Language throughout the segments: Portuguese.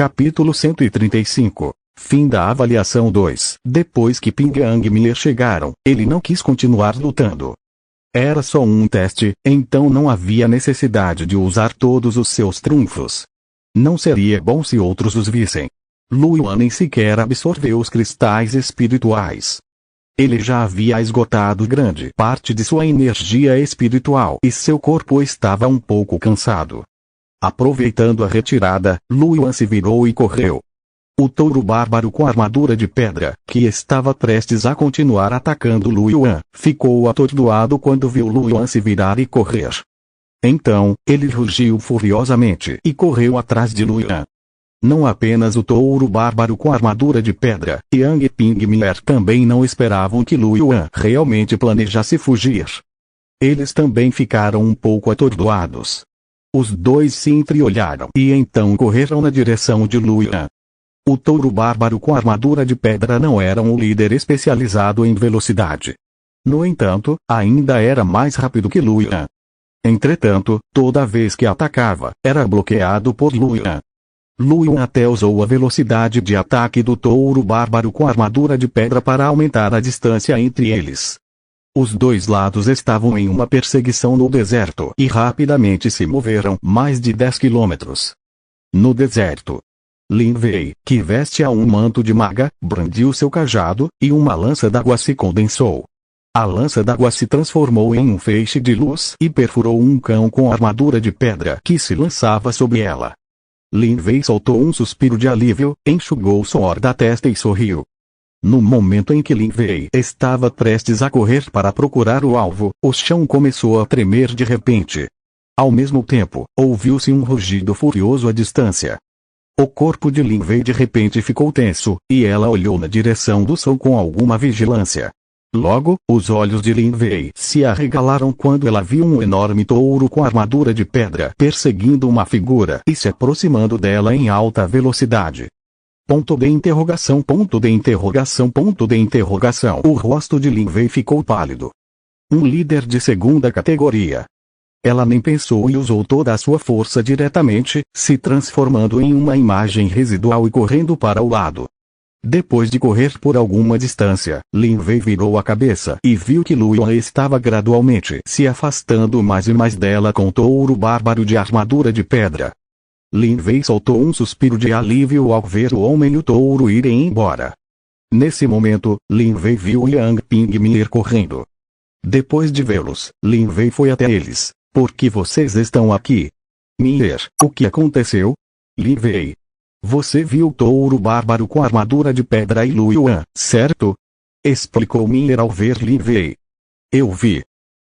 Capítulo 135. Fim da avaliação 2. Depois que Ping Yang e Miller chegaram, ele não quis continuar lutando. Era só um teste, então não havia necessidade de usar todos os seus trunfos. Não seria bom se outros os vissem. Lu Yuan nem sequer absorveu os cristais espirituais. Ele já havia esgotado grande parte de sua energia espiritual e seu corpo estava um pouco cansado. Aproveitando a retirada, Lu Yuan se virou e correu. O touro bárbaro com armadura de pedra, que estava prestes a continuar atacando Lu Yuan, ficou atordoado quando viu Lu Yuan se virar e correr. Então, ele rugiu furiosamente e correu atrás de Lu Yuan. Não apenas o touro bárbaro com armadura de pedra, Yang e Ping Miller também não esperavam que Lu Yuan realmente planejasse fugir. Eles também ficaram um pouco atordoados. Os dois se entreolharam e então correram na direção de Lu Yuan. O touro bárbaro com armadura de pedra não era um líder especializado em velocidade. No entanto, ainda era mais rápido que Lu Yuan. Entretanto, toda vez que atacava, era bloqueado por Lu Yuan. Lu Yuan até usou a velocidade de ataque do touro bárbaro com armadura de pedra para aumentar a distância entre eles. Os dois lados estavam em uma perseguição no deserto e rapidamente se moveram mais de 10 quilômetros. No deserto, Lin Wei, que veste um manto de maga, brandiu seu cajado, e uma lança d'água se condensou. A lança d'água se transformou em um feixe de luz e perfurou um cão com armadura de pedra que se lançava sobre ela. Lin Wei soltou um suspiro de alívio, enxugou o suor da testa e sorriu. No momento em que Lin Wei estava prestes a correr para procurar o alvo, o chão começou a tremer de repente. Ao mesmo tempo, ouviu-se um rugido furioso à distância. O corpo de Lin Wei de repente ficou tenso, e ela olhou na direção do som com alguma vigilância. Logo, os olhos de Lin Wei se arregalaram quando ela viu um enorme touro com armadura de pedra perseguindo uma figura e se aproximando dela em alta velocidade. Ponto de interrogação, ponto de interrogação, ponto de interrogação. O rosto de Lin Wei ficou pálido. Um líder de segunda categoria. Ela nem pensou e usou toda a sua força diretamente, se transformando em uma imagem residual e correndo para o lado. Depois de correr por alguma distância, Lin Wei virou a cabeça e viu que Lu Yuan estava gradualmente se afastando mais e mais dela com o touro bárbaro de armadura de pedra. Lin Wei soltou um suspiro de alívio ao ver o homem e o touro irem embora. Nesse momento, Lin Wei viu Yang Ping Miller correndo. Depois de vê-los, Lin Wei foi até eles. Por que vocês estão aqui? Miller, o que aconteceu? Lin Wei. Você viu o touro bárbaro com armadura de pedra e Lu Yuan, certo? Explicou Miller ao ver Lin Wei. Eu vi.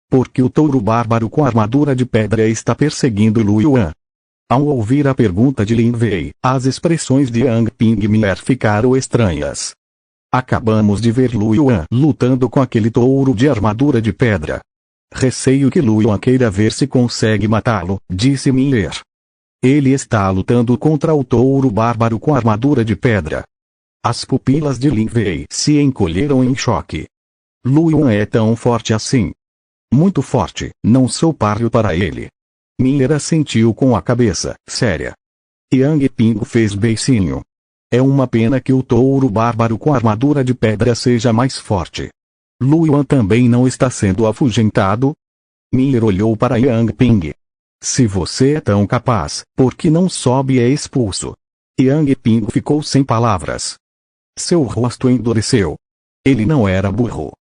Porque o touro bárbaro com armadura de pedra está perseguindo Lu Yuan. Ao ouvir a pergunta de Lin Wei, as expressões de Yang Ping Miller ficaram estranhas. Acabamos de ver Lu Yuan lutando com aquele touro de armadura de pedra. Receio que Lu Yuan queira ver se consegue matá-lo, disse Miller. Ele está lutando contra o touro bárbaro com armadura de pedra. As pupilas de Lin Wei se encolheram em choque. Lu Yuan é tão forte assim. Muito forte, não sou páreo para ele. Miller assentiu com a cabeça, séria. Yang Ping fez beicinho. É uma pena que o touro bárbaro com armadura de pedra seja mais forte. Lu Yuan também não está sendo afugentado? Miller olhou para Yang Ping. Se você é tão capaz, por que não sobe e é expulso? Yang Ping ficou sem palavras. Seu rosto endureceu. Ele não era burro.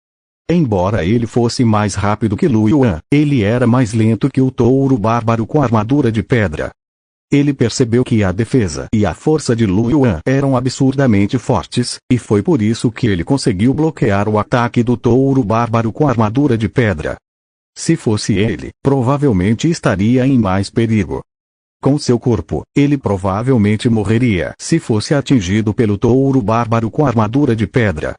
Embora ele fosse mais rápido que Lu Yuan, ele era mais lento que o touro bárbaro com armadura de pedra. Ele percebeu que a defesa e a força de Lu Yuan eram absurdamente fortes, e foi por isso que ele conseguiu bloquear o ataque do touro bárbaro com armadura de pedra. Se fosse ele, provavelmente estaria em mais perigo. Com seu corpo, ele provavelmente morreria se fosse atingido pelo touro bárbaro com armadura de pedra.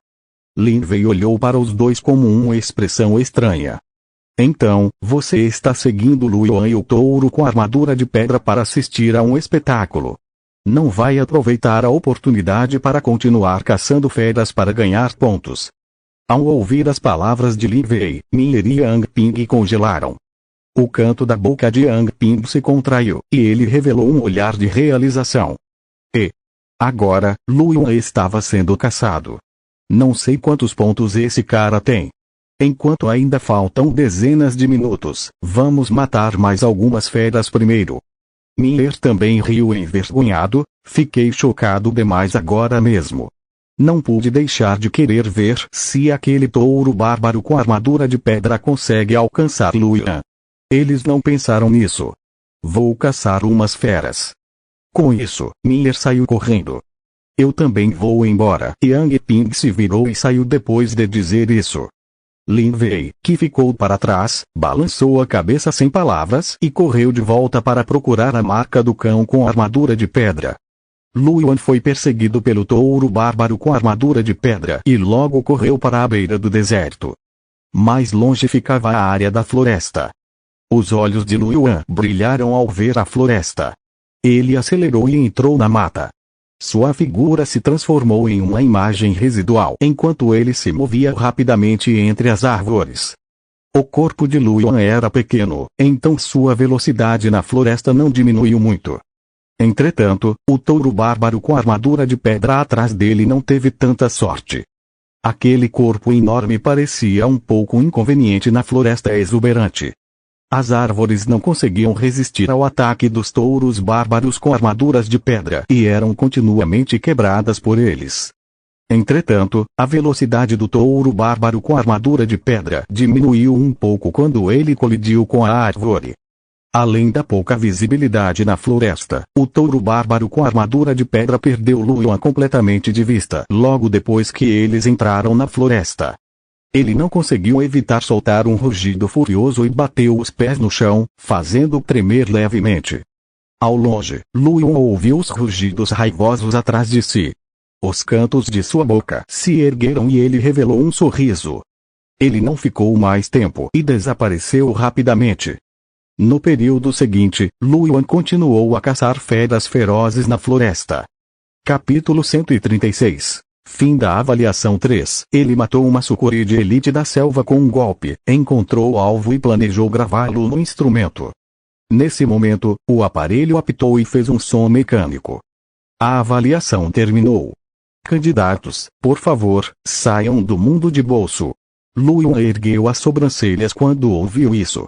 Lin Wei olhou para os dois com uma expressão estranha. Então, você está seguindo Lu Yuan e o touro com armadura de pedra para assistir a um espetáculo. Não vai aproveitar a oportunidade para continuar caçando feras para ganhar pontos. Ao ouvir as palavras de Lin Wei, Miller e Yang Ping congelaram. O canto da boca de Yang Ping se contraiu, e ele revelou um olhar de realização. Agora, Luan estava sendo caçado. Não sei quantos pontos esse cara tem. Enquanto ainda faltam dezenas de minutos, vamos matar mais algumas feras primeiro. Miller também riu envergonhado. Fiquei chocado demais agora mesmo. Não pude deixar de querer ver se aquele touro bárbaro com armadura de pedra consegue alcançar Luan. Eles não pensaram nisso. Vou caçar umas feras. Com isso, Miller saiu correndo. Eu também vou embora. Yang Ping se virou e saiu depois de dizer isso. Lin Wei, que ficou para trás, balançou a cabeça sem palavras e correu de volta para procurar a marca do cão com armadura de pedra. Luan foi perseguido pelo touro bárbaro com armadura de pedra e logo correu para a beira do deserto. Mais longe ficava a área da floresta. Os olhos de Luan brilharam ao ver a floresta. Ele acelerou e entrou na mata. Sua figura se transformou em uma imagem residual enquanto ele se movia rapidamente entre as árvores. O corpo de Luan era pequeno, então sua velocidade na floresta não diminuiu muito. Entretanto, o touro bárbaro com armadura de pedra atrás dele não teve tanta sorte. Aquele corpo enorme parecia um pouco inconveniente na floresta exuberante. As árvores não conseguiam resistir ao ataque dos touros bárbaros com armaduras de pedra e eram continuamente quebradas por eles. Entretanto, a velocidade do touro bárbaro com armadura de pedra diminuiu um pouco quando ele colidiu com a árvore. Além da pouca visibilidade na floresta, o touro bárbaro com armadura de pedra perdeu Luan completamente de vista logo depois que eles entraram na floresta. Ele não conseguiu evitar soltar um rugido furioso e bateu os pés no chão, fazendo-o tremer levemente. Ao longe, Luan ouviu os rugidos raivosos atrás de si. Os cantos de sua boca se ergueram e ele revelou um sorriso. Ele não ficou mais tempo e desapareceu rapidamente. No período seguinte, Luan continuou a caçar feras ferozes na floresta. Capítulo 136. Fim da avaliação 3. Ele matou uma sucuri de elite da selva com um golpe, encontrou o alvo e planejou gravá-lo no instrumento. Nesse momento, o aparelho apitou e fez um som mecânico. A avaliação terminou. Candidatos, por favor, saiam do mundo de bolso. Luan ergueu as sobrancelhas quando ouviu isso.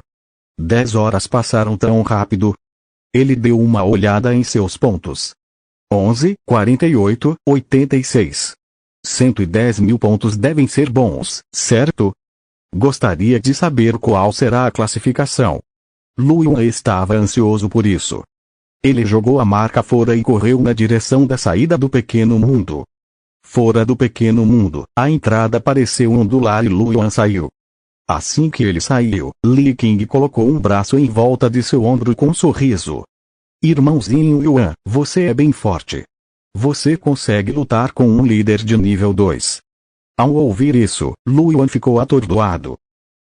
10 horas passaram tão rápido. Ele deu uma olhada em seus pontos. 11, 48, 86. 110 mil pontos devem ser bons, certo? Gostaria de saber qual será a classificação. Luan estava ansioso por isso. Ele jogou a marca fora e correu na direção da saída do pequeno mundo. Fora do pequeno mundo, a entrada pareceu ondular e Luan saiu. Assim que ele saiu, Li King colocou um braço em volta de seu ombro com um sorriso. Irmãozinho Yuan, você é bem forte. Você consegue lutar com um líder de nível 2. Ao ouvir isso, Luan ficou atordoado.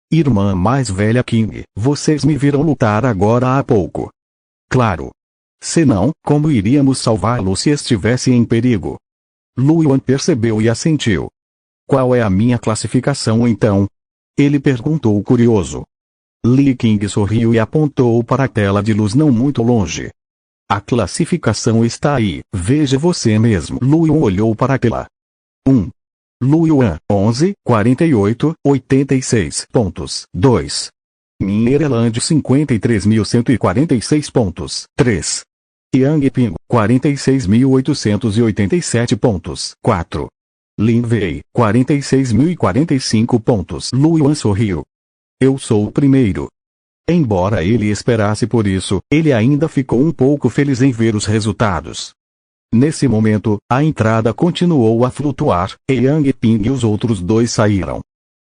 Irmã mais velha King, vocês me viram lutar agora há pouco. Claro. Senão, como iríamos salvá-lo se estivesse em perigo? Luan percebeu e assentiu. Qual é a minha classificação então? Ele perguntou curioso. Li King sorriu e apontou para a tela de luz não muito longe. A classificação está aí, veja você mesmo. Luan olhou para a tela. 1. Luan, 11, 48, 86 pontos. 2. Minereland 53.146 pontos. 3. Yang Ping, 46.887 pontos. 4. Lin Wei, 46.045 pontos. Luan sorriu. Eu sou o primeiro. Embora ele esperasse por isso, ele ainda ficou um pouco feliz em ver os resultados. Nesse momento, a entrada continuou a flutuar, e Yang Ping e os outros dois saíram.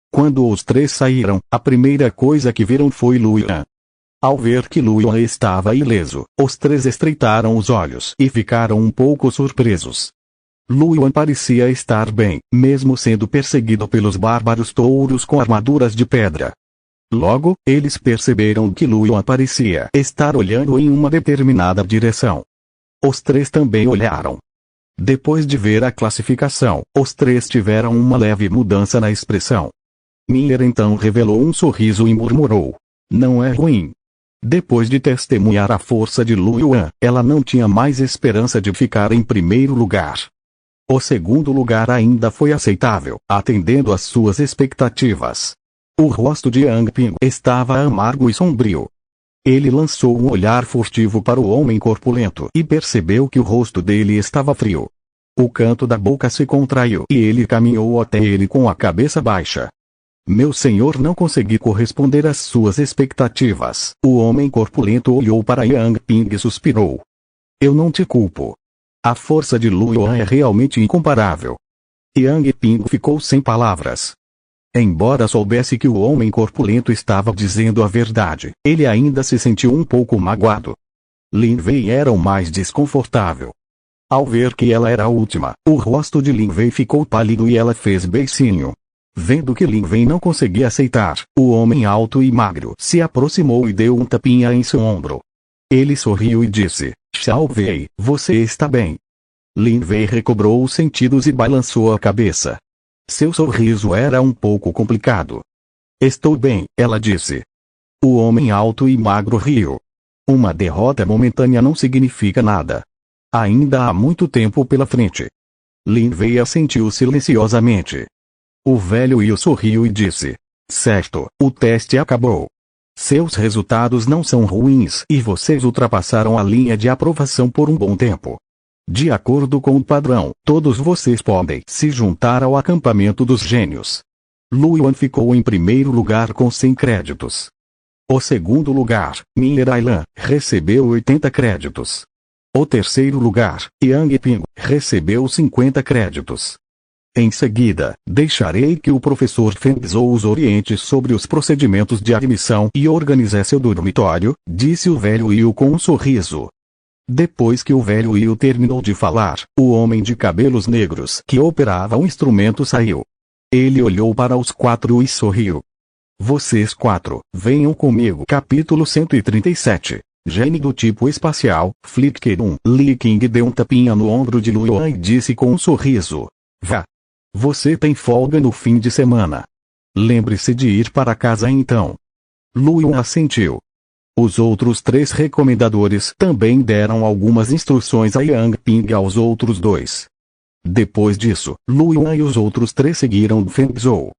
Quando os três saíram, a primeira coisa que viram foi Luan. Ao ver que Luan estava ileso, os três estreitaram os olhos e ficaram um pouco surpresos. Luan parecia estar bem, mesmo sendo perseguido pelos bárbaros touros com armaduras de pedra. Logo, eles perceberam que Luan parecia estar olhando em uma determinada direção. Os três também olharam. Depois de ver a classificação, os três tiveram uma leve mudança na expressão. Miller então revelou um sorriso e murmurou. Não é ruim. Depois de testemunhar a força de Lu Yuan, ela não tinha mais esperança de ficar em primeiro lugar. O segundo lugar ainda foi aceitável, atendendo às suas expectativas. O rosto de Yang Ping estava amargo e sombrio. Ele lançou um olhar furtivo para o homem corpulento e percebeu que o rosto dele estava frio. O canto da boca se contraiu e ele caminhou até ele com a cabeça baixa. Meu senhor, não consegui corresponder às suas expectativas. O homem corpulento olhou para Yang Ping e suspirou. Eu não te culpo. A força de Lu Yuan é realmente incomparável. Yang Ping ficou sem palavras. Embora soubesse que o homem corpulento estava dizendo a verdade, ele ainda se sentiu um pouco magoado. Lin Wei era o mais desconfortável. Ao ver que ela era a última, o rosto de Lin Wei ficou pálido e ela fez beicinho. Vendo que Lin Wei não conseguia aceitar, o homem alto e magro se aproximou e deu um tapinha em seu ombro. Ele sorriu e disse, Xiao Wei, você está bem? Lin Wei recobrou os sentidos e balançou a cabeça. Seu sorriso era um pouco complicado. Estou bem, ela disse. O homem alto e magro riu. Uma derrota momentânea não significa nada. Ainda há muito tempo pela frente. Lin Wei assentiu silenciosamente. O velho Yu sorriu e disse, certo, o teste acabou. Seus resultados não são ruins e vocês ultrapassaram a linha de aprovação por um bom tempo. De acordo com o padrão, todos vocês podem se juntar ao acampamento dos gênios. Lu Yuan ficou em primeiro lugar com 100 créditos. O segundo lugar, Minher Ailan, recebeu 80 créditos. O terceiro lugar, Yang Ping, recebeu 50 créditos. Em seguida, deixarei que o professor Feng Zhou os oriente sobre os procedimentos de admissão e organize seu dormitório, disse o velho Yu com um sorriso. Depois que o velho Yu terminou de falar, o homem de cabelos negros que operava um instrumento saiu. Ele olhou para os quatro e sorriu. Vocês quatro, venham comigo. Capítulo 137. Gene do tipo espacial, Flicker 1. Li King deu um tapinha no ombro de Lu Yuan e disse com um sorriso. Vá. Você tem folga no fim de semana. Lembre-se de ir para casa então. Lu Yuan assentiu. Os outros 3 recomendadores também deram algumas instruções a Yang Ping e aos outros 2. Depois disso, Lu Yuan e os outros 3 seguiram Feng Zhou.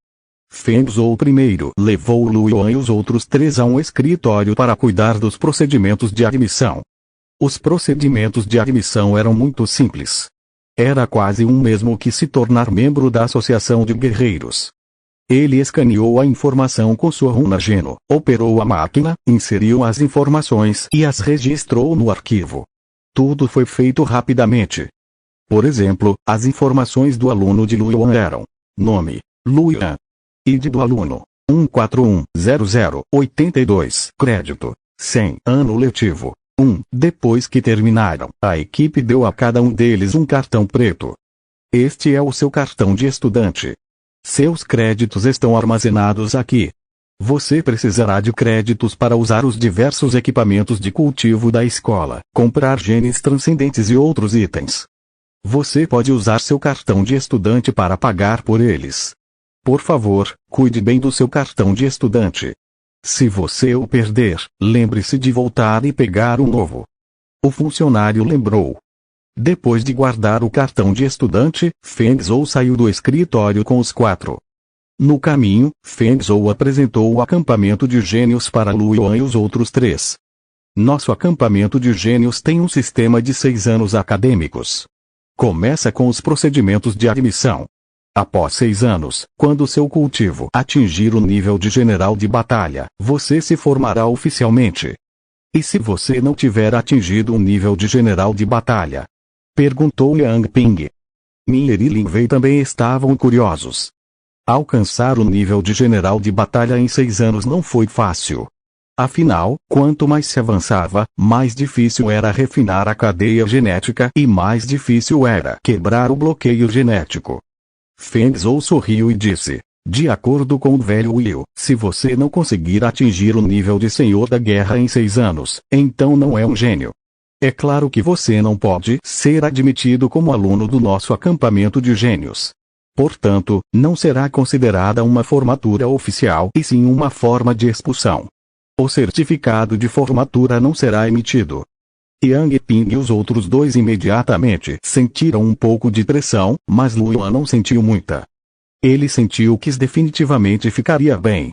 Feng Zhou primeiro levou Lu Yuan e os outros 3 a um escritório para cuidar dos procedimentos de admissão. Os procedimentos de admissão eram muito simples. Era quase o mesmo que se tornar membro da Associação de Guerreiros. Ele escaneou a informação com sua runa Geno, operou a máquina, inseriu as informações e as registrou no arquivo. Tudo foi feito rapidamente. Por exemplo, as informações do aluno de Lu Yuan eram: nome, Lu Yuan. ID do aluno, 1410082. Crédito, 100. Ano letivo, 1. Depois que terminaram, a equipe deu a cada um deles um cartão preto. Este é o seu cartão de estudante. Seus créditos estão armazenados aqui. Você precisará de créditos para usar os diversos equipamentos de cultivo da escola, comprar genes transcendentes e outros itens. Você pode usar seu cartão de estudante para pagar por eles. Por favor, cuide bem do seu cartão de estudante. Se você o perder, lembre-se de voltar e pegar um novo. O funcionário lembrou. Depois de guardar o cartão de estudante, Feng Zhou saiu do escritório com os 4. No caminho, Feng Zhou apresentou o acampamento de gênios para Lu Yuan e os outros 3. Nosso acampamento de gênios tem um sistema de 6 anos acadêmicos. Começa com os procedimentos de admissão. Após 6 anos, quando seu cultivo atingir o nível de general de batalha, você se formará oficialmente. E se você não tiver atingido o nível de general de batalha? Perguntou Yang Ping. Minher e Lin Wei também estavam curiosos. Alcançar o nível de general de batalha em 6 anos não foi fácil. Afinal, quanto mais se avançava, mais difícil era refinar a cadeia genética e mais difícil era quebrar o bloqueio genético. Feng Zhou sorriu e disse, de acordo com o velho Will, se você não conseguir atingir o nível de Senhor da Guerra em 6 anos, então não é um gênio. É claro que você não pode ser admitido como aluno do nosso acampamento de gênios. Portanto, não será considerada uma formatura oficial e sim uma forma de expulsão. O certificado de formatura não será emitido. Yang Ping e os outros dois imediatamente sentiram um pouco de pressão, mas Luan não sentiu muita. Ele sentiu que definitivamente ficaria bem.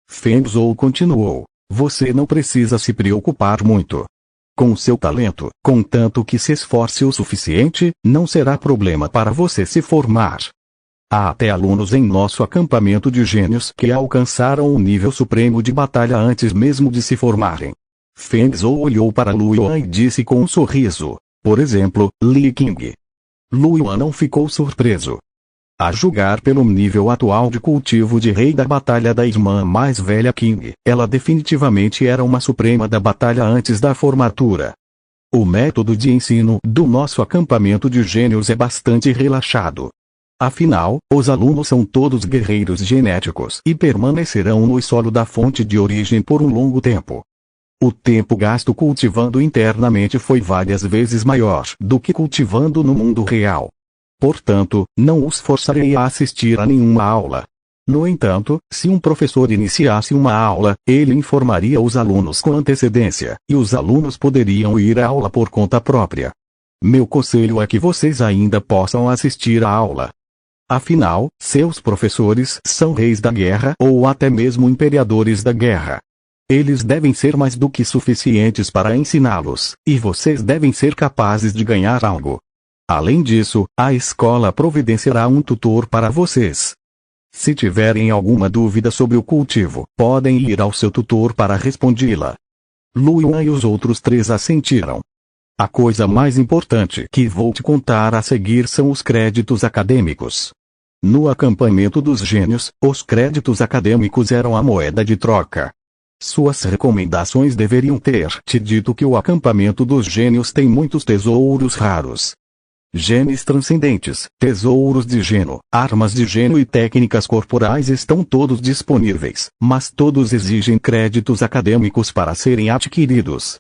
Feng Zhou continuou: você não precisa se preocupar muito. Com seu talento, contanto que se esforce o suficiente, não será problema para você se formar. Há até alunos em nosso acampamento de gênios que alcançaram o nível supremo de batalha antes mesmo de se formarem. Feng Zhou olhou para Luan e disse com um sorriso: por exemplo, Li Qing. Luan não ficou surpreso. A julgar pelo nível atual de cultivo de rei da batalha da irmã mais velha Qing, ela definitivamente era uma suprema da batalha antes da formatura. O método de ensino do nosso acampamento de gênios é bastante relaxado. Afinal, os alunos são todos guerreiros genéticos e permanecerão no solo da fonte de origem por um longo tempo. O tempo gasto cultivando internamente foi várias vezes maior do que cultivando no mundo real. Portanto, não os forçarei a assistir a nenhuma aula. No entanto, se um professor iniciasse uma aula, ele informaria os alunos com antecedência, e os alunos poderiam ir à aula por conta própria. Meu conselho é que vocês ainda possam assistir à aula. Afinal, seus professores são reis da guerra ou até mesmo imperadores da guerra. Eles devem ser mais do que suficientes para ensiná-los, e vocês devem ser capazes de ganhar algo. Além disso, a escola providenciará um tutor para vocês. Se tiverem alguma dúvida sobre o cultivo, podem ir ao seu tutor para respondê-la. Luan e os outros três assentiram. A coisa mais importante que vou te contar a seguir são os créditos acadêmicos. No acampamento dos gênios, os créditos acadêmicos eram a moeda de troca. Suas recomendações deveriam ter te dito que o acampamento dos gênios tem muitos tesouros raros. Genes transcendentes, tesouros de gênio, armas de gênio e técnicas corporais estão todos disponíveis, mas todos exigem créditos acadêmicos para serem adquiridos.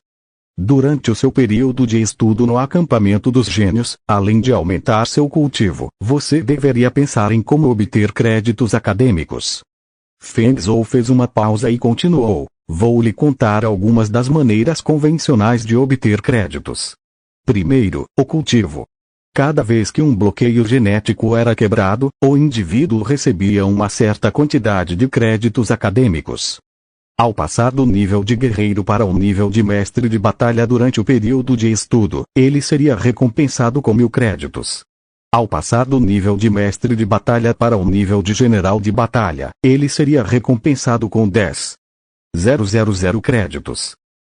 Durante o seu período de estudo no acampamento dos gênios, além de aumentar seu cultivo, você deveria pensar em como obter créditos acadêmicos. Feng Zhou fez uma pausa e continuou: vou lhe contar algumas das maneiras convencionais de obter créditos. Primeiro, o cultivo. Cada vez que um bloqueio genético era quebrado, o indivíduo recebia uma certa quantidade de créditos acadêmicos. Ao passar do nível de guerreiro para o nível de mestre de batalha durante o período de estudo, ele seria recompensado com 1000 créditos. Ao passar do nível de mestre de batalha para o nível de general de batalha, ele seria recompensado com 10.000 créditos.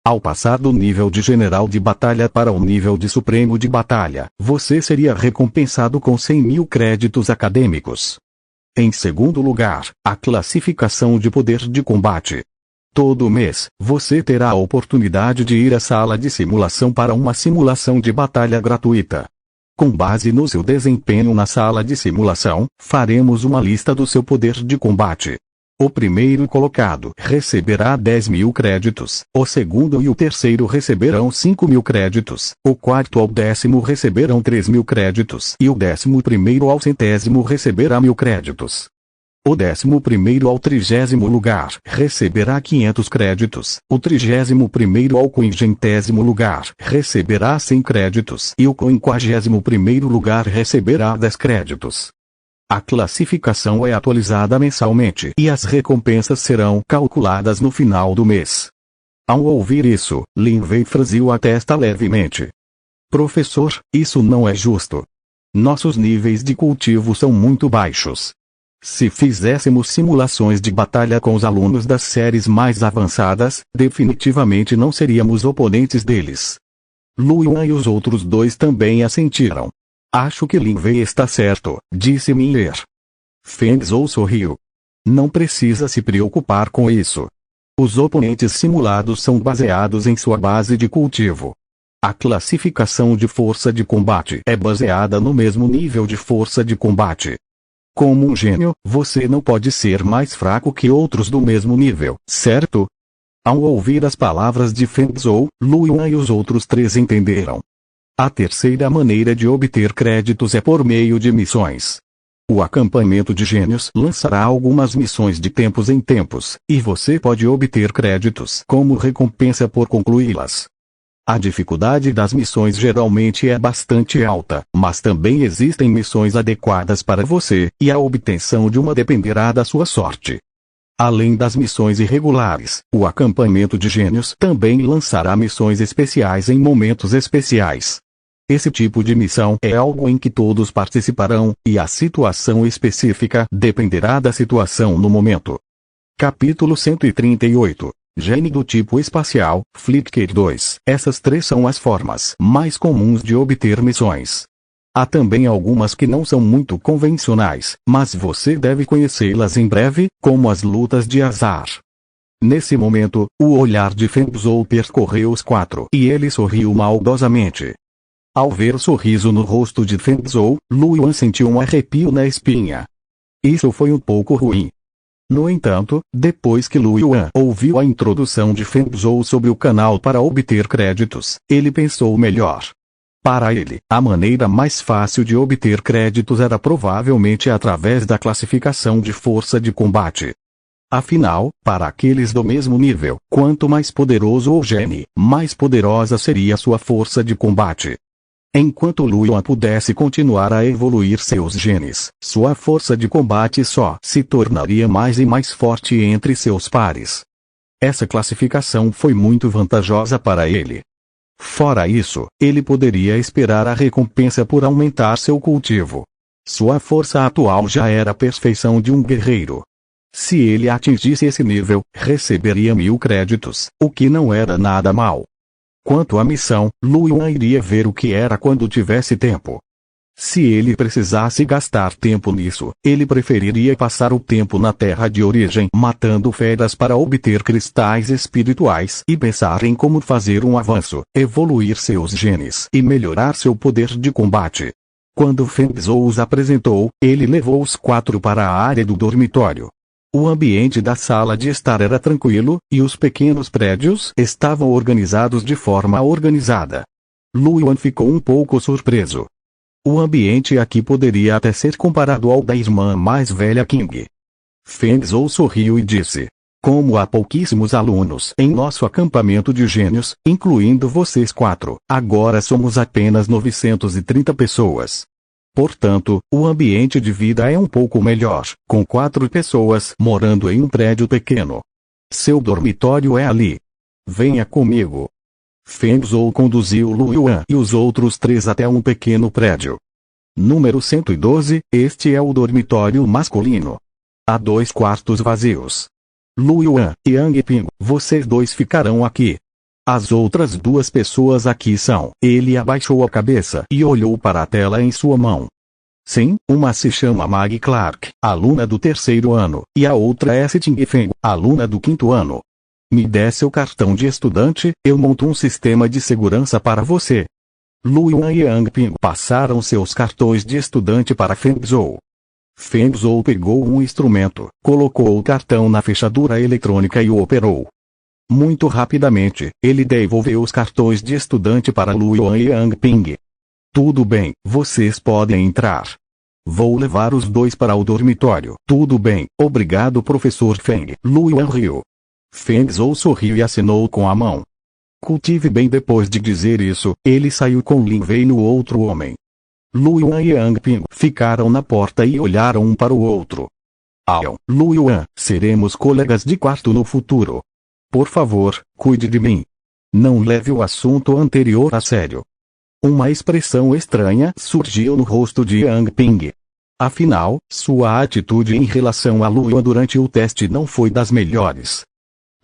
Ao passar do nível de general de batalha para o nível de supremo de batalha, você seria recompensado com 100.000 créditos acadêmicos. Em segundo lugar, a classificação de poder de combate. Todo mês, você terá a oportunidade de ir à sala de simulação para uma simulação de batalha gratuita. Com base no seu desempenho na sala de simulação, faremos uma lista do seu poder de combate. O primeiro colocado receberá 10.000 créditos, o segundo e o terceiro receberão 5.000 créditos, o quarto ao 10º receberão 3.000 créditos e o 11º ao 100º receberá 1.000 créditos. O 11º ao 30º lugar receberá 500 créditos, o 31º ao 50º lugar receberá 100 créditos e o 51º lugar receberá 10 créditos. A classificação é atualizada mensalmente e as recompensas serão calculadas no final do mês. Ao ouvir isso, Lin Wei franziu a testa levemente. Professor, isso não é justo. Nossos níveis de cultivo são muito baixos. Se fizéssemos simulações de batalha com os alunos das séries mais avançadas, definitivamente não seríamos oponentes deles. Luan e os outros dois também assentiram. Acho que Lin Wei está certo, disse Miller. Feng Zhou sorriu. Não precisa se preocupar com isso. Os oponentes simulados são baseados em sua base de cultivo. A classificação de força de combate é baseada no mesmo nível de força de combate. Como um gênio, você não pode ser mais fraco que outros do mesmo nível, certo? Ao ouvir as palavras de Feng Zhou, Luan e os outros três entenderam. A terceira maneira de obter créditos é por meio de missões. O acampamento de gênios lançará algumas missões de tempos em tempos, e você pode obter créditos como recompensa por concluí-las. A dificuldade das missões geralmente é bastante alta, mas também existem missões adequadas para você, e a obtenção de uma dependerá da sua sorte. Além das missões irregulares, o acampamento de gênios também lançará missões especiais em momentos especiais. Esse tipo de missão é algo em que todos participarão, e a situação específica dependerá da situação no momento. Capítulo 138. Gene do tipo espacial, Flickr 2. Essas três são as formas mais comuns de obter missões. Há também algumas que não são muito convencionais, mas você deve conhecê-las em breve, como as lutas de azar. Nesse momento, o olhar de Fengzhou percorreu os quatro e ele sorriu maldosamente. Ao ver o sorriso no rosto de Fengzhou, Lu Yuan sentiu um arrepio na espinha. Isso foi um pouco ruim. No entanto, depois que Lu Yuan ouviu a introdução de Fengzhou sobre o canal para obter créditos, ele pensou melhor. Para ele, a maneira mais fácil de obter créditos era provavelmente através da classificação de força de combate. Afinal, para aqueles do mesmo nível, quanto mais poderoso o gene, mais poderosa seria sua força de combate. Enquanto Lu Yuan pudesse continuar a evoluir seus genes, sua força de combate só se tornaria mais e mais forte entre seus pares. Essa classificação foi muito vantajosa para ele. Fora isso, ele poderia esperar a recompensa por aumentar seu cultivo. Sua força atual já era a perfeição de um guerreiro. Se ele atingisse esse nível, receberia 1000 créditos, o que não era nada mal. Quanto à missão, Lu Yuan iria ver o que era quando tivesse tempo. Se ele precisasse gastar tempo nisso, ele preferiria passar o tempo na terra de origem matando feras para obter cristais espirituais e pensar em como fazer um avanço, evoluir seus genes e melhorar seu poder de combate. Quando Fengzhou os apresentou, ele levou os quatro para a área do dormitório. O ambiente da sala de estar era tranquilo, e os pequenos prédios estavam organizados de forma organizada. Lu Yuan ficou um pouco surpreso. O ambiente aqui poderia até ser comparado ao da irmã mais velha King. Fengzhou sorriu e disse: como há pouquíssimos alunos em nosso acampamento de gênios, incluindo vocês quatro, agora somos apenas 930 pessoas. Portanto, o ambiente de vida é um pouco melhor, com 4 pessoas morando em um prédio pequeno. Seu dormitório é ali. Venha comigo. Fengzhou conduziu Lu Yuan e os outros 3 até um pequeno prédio. Número 112, este é o dormitório masculino. Há 2 quartos vazios. Lu Yuan e Yang Ping, vocês 2 ficarão aqui. As outras 2 pessoas aqui são. Ele abaixou a cabeça e olhou para a tela em sua mão. Sim, uma se chama Maggie Clark, aluna do 3º ano, e a outra é Ting Feng, aluna do 5º ano. Me dê seu cartão de estudante, eu monto um sistema de segurança para você. Lu Yuan e Yang Ping passaram seus cartões de estudante para Fengzhou. Fengzhou pegou um instrumento, colocou o cartão na fechadura eletrônica e o operou. Muito rapidamente, ele devolveu os cartões de estudante para Lu Yuan e Yang Ping. Tudo bem, vocês podem entrar. Vou levar os 2 para o dormitório. Tudo bem, obrigado professor Feng. Lu Yuan riu. Fengzhou sorriu e acenou com a mão. Cultive bem. Depois de dizer isso, ele saiu com Lin Wei no outro homem. Lu Yuan e Yang Ping ficaram na porta e olharam um para o outro. Lu Yuan, seremos colegas de quarto no futuro. Por favor, cuide de mim. Não leve o assunto anterior a sério. Uma expressão estranha surgiu no rosto de Yang Ping. Afinal, sua atitude em relação a Lu Yuan durante o teste não foi das melhores.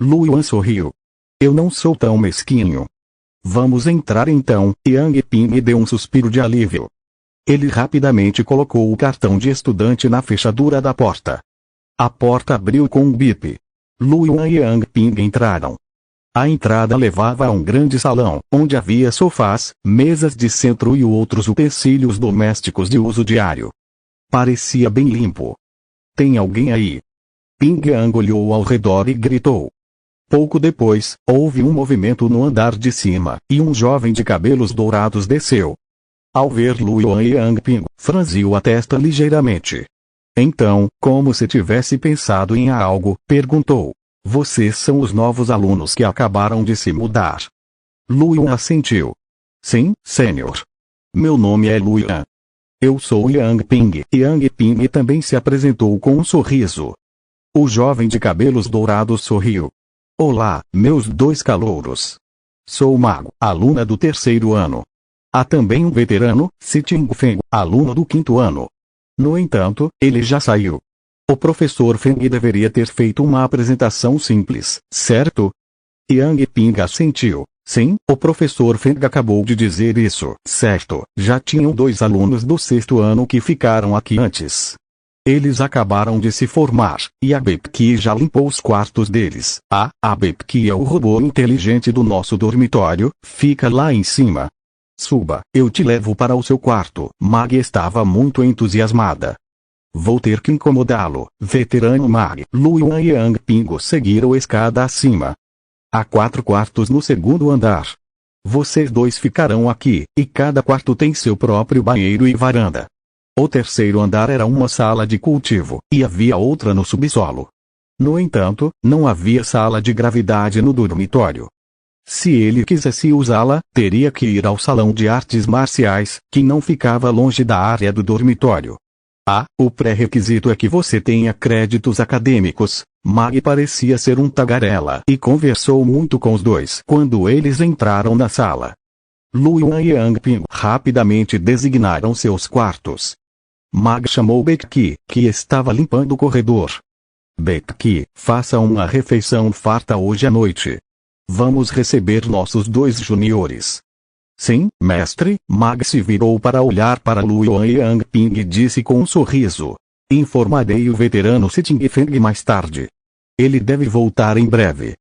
Lu Yuan sorriu. Eu não sou tão mesquinho. Vamos entrar então. Yang Ping deu um suspiro de alívio. Ele rapidamente colocou o cartão de estudante na fechadura da porta. A porta abriu com um bip. Lu Yuan e Yang Ping entraram. A entrada levava a um grande salão, onde havia sofás, mesas de centro e outros utensílios domésticos de uso diário. Parecia bem limpo. Tem alguém aí? Ping Yang olhou ao redor e gritou. Pouco depois, houve um movimento no andar de cima, e um jovem de cabelos dourados desceu. Ao ver Lu Yuan e Yang Ping, franziu a testa ligeiramente. Então, como se tivesse pensado em algo, perguntou: vocês são os novos alunos que acabaram de se mudar? Lu Yuan assentiu. Sim, senhor. Meu nome é Lu Yuan. Eu sou Yang Ping. Yang Ping também se apresentou com um sorriso. O jovem de cabelos dourados sorriu. Olá, meus dois calouros. Sou Mago, aluna do 3º ano. Há também um veterano, Si Ting-Feng, aluno do 5º ano. No entanto, ele já saiu. O professor Feng deveria ter feito uma apresentação simples, certo? Yang Ping assentiu. Sim, o professor Feng acabou de dizer isso, certo? Já tinham 2 alunos do 6º ano que ficaram aqui antes. Eles acabaram de se formar, e a Bepki já limpou os quartos deles. A Bepki é o robô inteligente do nosso dormitório, fica lá em cima. Suba, eu te levo para o seu quarto. Mag estava muito entusiasmada. Vou ter que incomodá-lo, veterano Mag. Lu Yuan e Yang Ping seguiram a escada acima. Há 4 quartos no 2º andar. Vocês 2 ficarão aqui, e cada quarto tem seu próprio banheiro e varanda. O 3º andar era uma sala de cultivo, e havia outra no subsolo. No entanto, não havia sala de gravidade no dormitório. Se ele quisesse usá-la, teria que ir ao salão de artes marciais, que não ficava longe da área do dormitório. O pré-requisito é que você tenha créditos acadêmicos. Mag parecia ser um tagarela e conversou muito com os 2 quando eles entraram na sala. Lu Yuan e Yang Ping rapidamente designaram seus quartos. Mag chamou Bepki, que estava limpando o corredor. Bepki, faça uma refeição farta hoje à noite. Vamos receber nossos 2 juniores. Sim, mestre. Mag se virou para olhar para Lu Yuan e Yang Ping e disse com um sorriso. Informarei o veterano Si Ting-Feng mais tarde. Ele deve voltar em breve.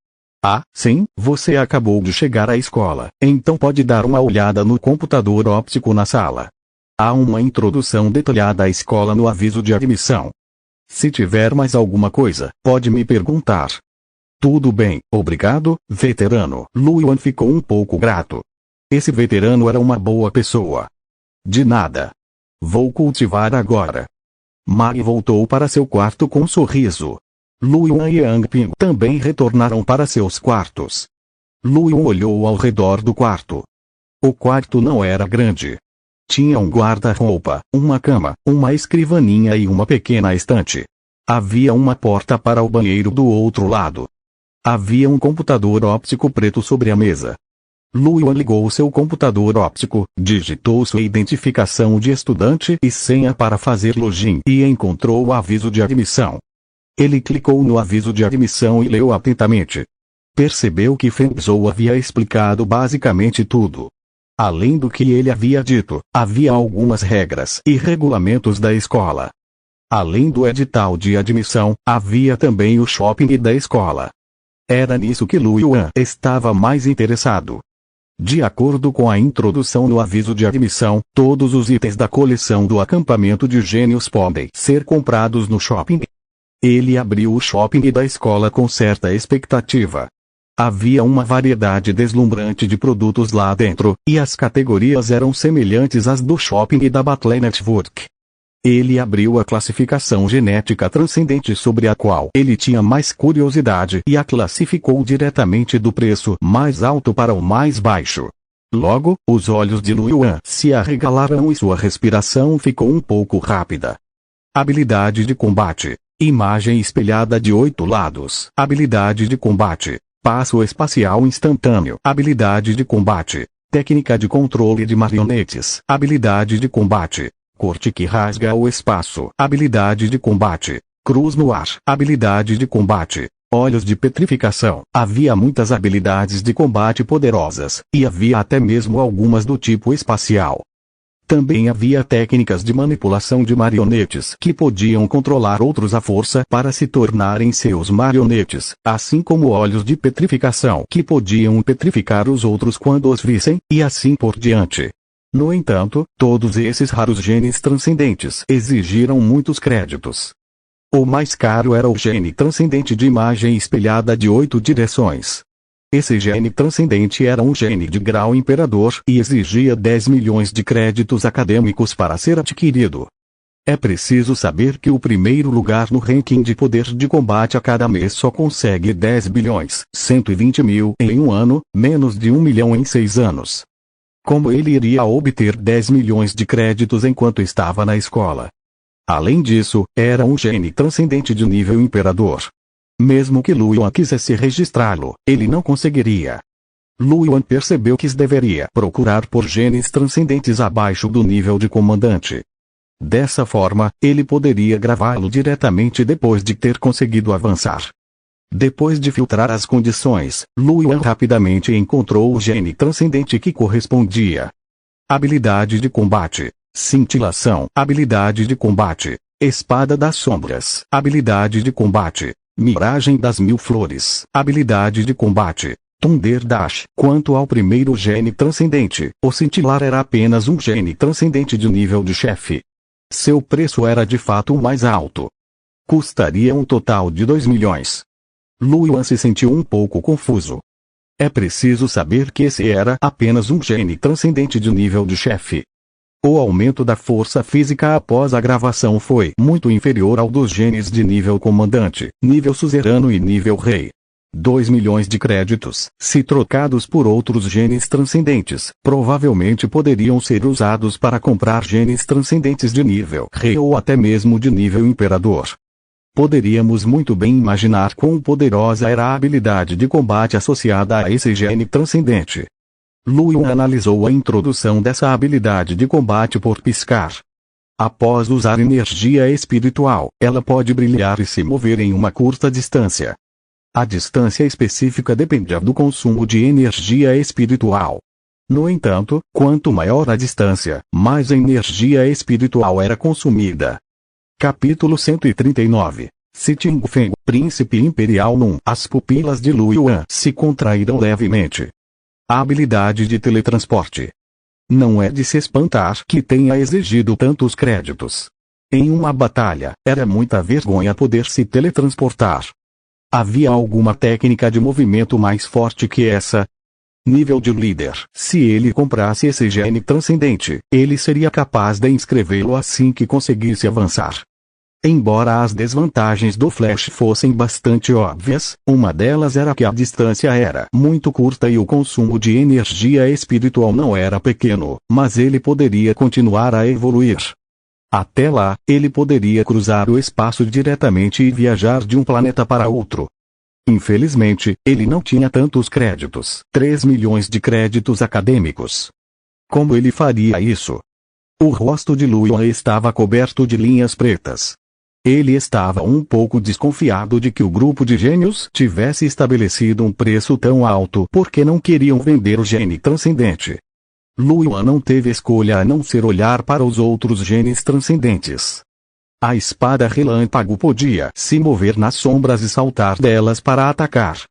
Sim, você acabou de chegar à escola, então pode dar uma olhada no computador óptico na sala. Há uma introdução detalhada à escola no aviso de admissão. Se tiver mais alguma coisa, pode me perguntar. Tudo bem, obrigado, veterano. Lu Yuan ficou um pouco grato. Esse veterano era uma boa pessoa. De nada. Vou cultivar agora. Mag voltou para seu quarto com um sorriso. Lu Yuan e Yang Ping também retornaram para seus quartos. Lu Yuan olhou ao redor do quarto. O quarto não era grande. Tinha um guarda-roupa, uma cama, uma escrivaninha e uma pequena estante. Havia uma porta para o banheiro do outro lado. Havia um computador óptico preto sobre a mesa. Lu Yuan ligou seu computador óptico, digitou sua identificação de estudante e senha para fazer login e encontrou o aviso de admissão. Ele clicou no aviso de admissão e leu atentamente. Percebeu que Feng Zhou havia explicado basicamente tudo. Além do que ele havia dito, havia algumas regras e regulamentos da escola. Além do edital de admissão, havia também o shopping da escola. Era nisso que Lu Yuan estava mais interessado. De acordo com a introdução no aviso de admissão, todos os itens da coleção do acampamento de gênios podem ser comprados no shopping. Ele abriu o shopping da escola com certa expectativa. Havia uma variedade deslumbrante de produtos lá dentro, e as categorias eram semelhantes às do shopping da Battle Network. Ele abriu a classificação genética transcendente sobre a qual ele tinha mais curiosidade e a classificou diretamente do preço mais alto para o mais baixo. Logo, os olhos de Lu Yuan se arregalaram e sua respiração ficou um pouco rápida. Habilidade de combate. Imagem espelhada de 8 lados. Habilidade de combate. Passo espacial instantâneo. Habilidade de combate. Técnica de controle de marionetes. Habilidade de combate. Corte que rasga o espaço. Habilidade de combate. Cruz no ar. Habilidade de combate. Olhos de petrificação. Havia muitas habilidades de combate poderosas, e havia até mesmo algumas do tipo espacial. Também havia técnicas de manipulação de marionetes que podiam controlar outros à força para se tornarem seus marionetes, assim como olhos de petrificação que podiam petrificar os outros quando os vissem, e assim por diante. No entanto, todos esses raros genes transcendentes exigiram muitos créditos. O mais caro era o gene transcendente de imagem espelhada de 8 direções. Esse gene transcendente era um gene de grau imperador e exigia 10 milhões de créditos acadêmicos para ser adquirido. É preciso saber que o primeiro lugar no ranking de poder de combate a cada mês só consegue 10 bilhões, 120 mil em um ano, menos de 1 milhão em 6 anos. Como ele iria obter 10 milhões de créditos enquanto estava na escola? Além disso, era um gene transcendente de nível imperador. Mesmo que Lu Yuan quisesse registrá-lo, ele não conseguiria. Lu Yuan percebeu que deveria procurar por genes transcendentes abaixo do nível de comandante. Dessa forma, ele poderia gravá-lo diretamente depois de ter conseguido avançar. Depois de filtrar as condições, Lu Yuan rapidamente encontrou o gene transcendente que correspondia. Habilidade de combate. Cintilação. Habilidade de combate. Espada das sombras. Habilidade de combate. Miragem das mil flores. Habilidade de combate. Thunder Dash. Quanto ao primeiro gene transcendente, o cintilar era apenas um gene transcendente de nível de chefe. Seu preço era de fato o mais alto. Custaria um total de 2 milhões. Lu Yuan se sentiu um pouco confuso. É preciso saber que esse era apenas um gene transcendente de nível de chefe. O aumento da força física após a gravação foi muito inferior ao dos genes de nível comandante, nível suzerano e nível rei. 2 milhões de créditos, se trocados por outros genes transcendentes, provavelmente poderiam ser usados para comprar genes transcendentes de nível rei ou até mesmo de nível imperador. Poderíamos muito bem imaginar quão poderosa era a habilidade de combate associada a esse gene transcendente. Lu Yuan analisou a introdução dessa habilidade de combate por piscar. Após usar energia espiritual, ela pode brilhar e se mover em uma curta distância. A distância específica dependia do consumo de energia espiritual. No entanto, quanto maior a distância, mais energia espiritual era consumida. Capítulo 139. Si Tingfeng, Príncipe Imperial Nun. As pupilas de Lu Yuan se contraíram levemente. A habilidade de teletransporte. Não é de se espantar que tenha exigido tantos créditos. Em uma batalha, era muita vergonha poder se teletransportar. Havia alguma técnica de movimento mais forte que essa? Nível de líder. Se ele comprasse esse gene transcendente, ele seria capaz de inscrevê-lo assim que conseguisse avançar. Embora as desvantagens do Flash fossem bastante óbvias, uma delas era que a distância era muito curta e o consumo de energia espiritual não era pequeno, mas ele poderia continuar a evoluir. Até lá, ele poderia cruzar o espaço diretamente e viajar de um planeta para outro. Infelizmente, ele não tinha tantos créditos, 3 milhões de créditos acadêmicos. Como ele faria isso? O rosto de Lu Yuan estava coberto de linhas pretas. Ele estava um pouco desconfiado de que o grupo de gênios tivesse estabelecido um preço tão alto porque não queriam vender o gene transcendente. Lu Yuan não teve escolha a não ser olhar para os outros genes transcendentes. A espada relâmpago podia se mover nas sombras e saltar delas para atacar.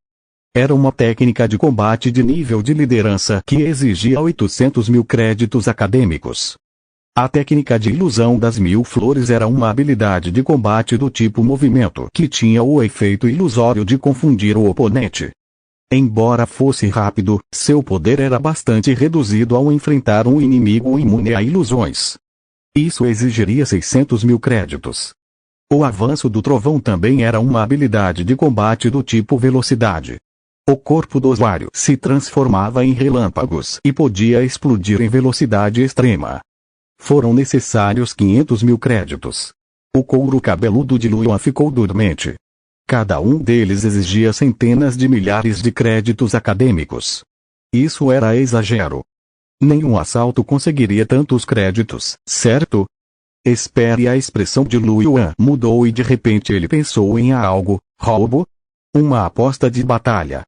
Era uma técnica de combate de nível de liderança que exigia 800 mil créditos acadêmicos. A técnica de ilusão das 1000 flores era uma habilidade de combate do tipo movimento que tinha o efeito ilusório de confundir o oponente. Embora fosse rápido, seu poder era bastante reduzido ao enfrentar um inimigo imune a ilusões. Isso exigiria 600 mil créditos. O avanço do trovão também era uma habilidade de combate do tipo velocidade. O corpo do usuário se transformava em relâmpagos e podia explodir em velocidade extrema. Foram necessários 500 mil créditos. O couro cabeludo de Lu Yuan ficou dormente. Cada um deles exigia centenas de milhares de créditos acadêmicos. Isso era exagero. Nenhum assalto conseguiria tantos créditos, certo? Espere, a expressão de Lu Yuan mudou e de repente ele pensou em algo: roubo? Uma aposta de batalha.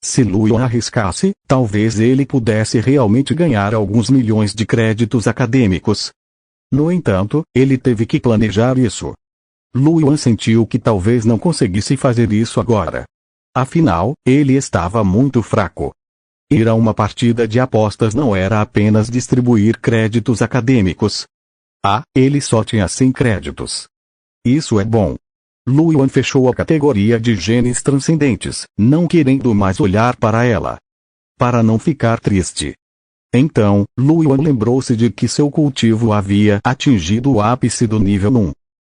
Se Lu Yuan arriscasse, talvez ele pudesse realmente ganhar alguns milhões de créditos acadêmicos. No entanto, ele teve que planejar isso. Lu Yuan sentiu que talvez não conseguisse fazer isso agora. Afinal, ele estava muito fraco. Ir a uma partida de apostas não era apenas distribuir créditos acadêmicos. Ele só tinha 100 créditos. Isso é bom. Lu Yuan fechou a categoria de genes transcendentes, não querendo mais olhar para ela. Para não ficar triste. Então, Lu Yuan lembrou-se de que seu cultivo havia atingido o ápice do nível 1.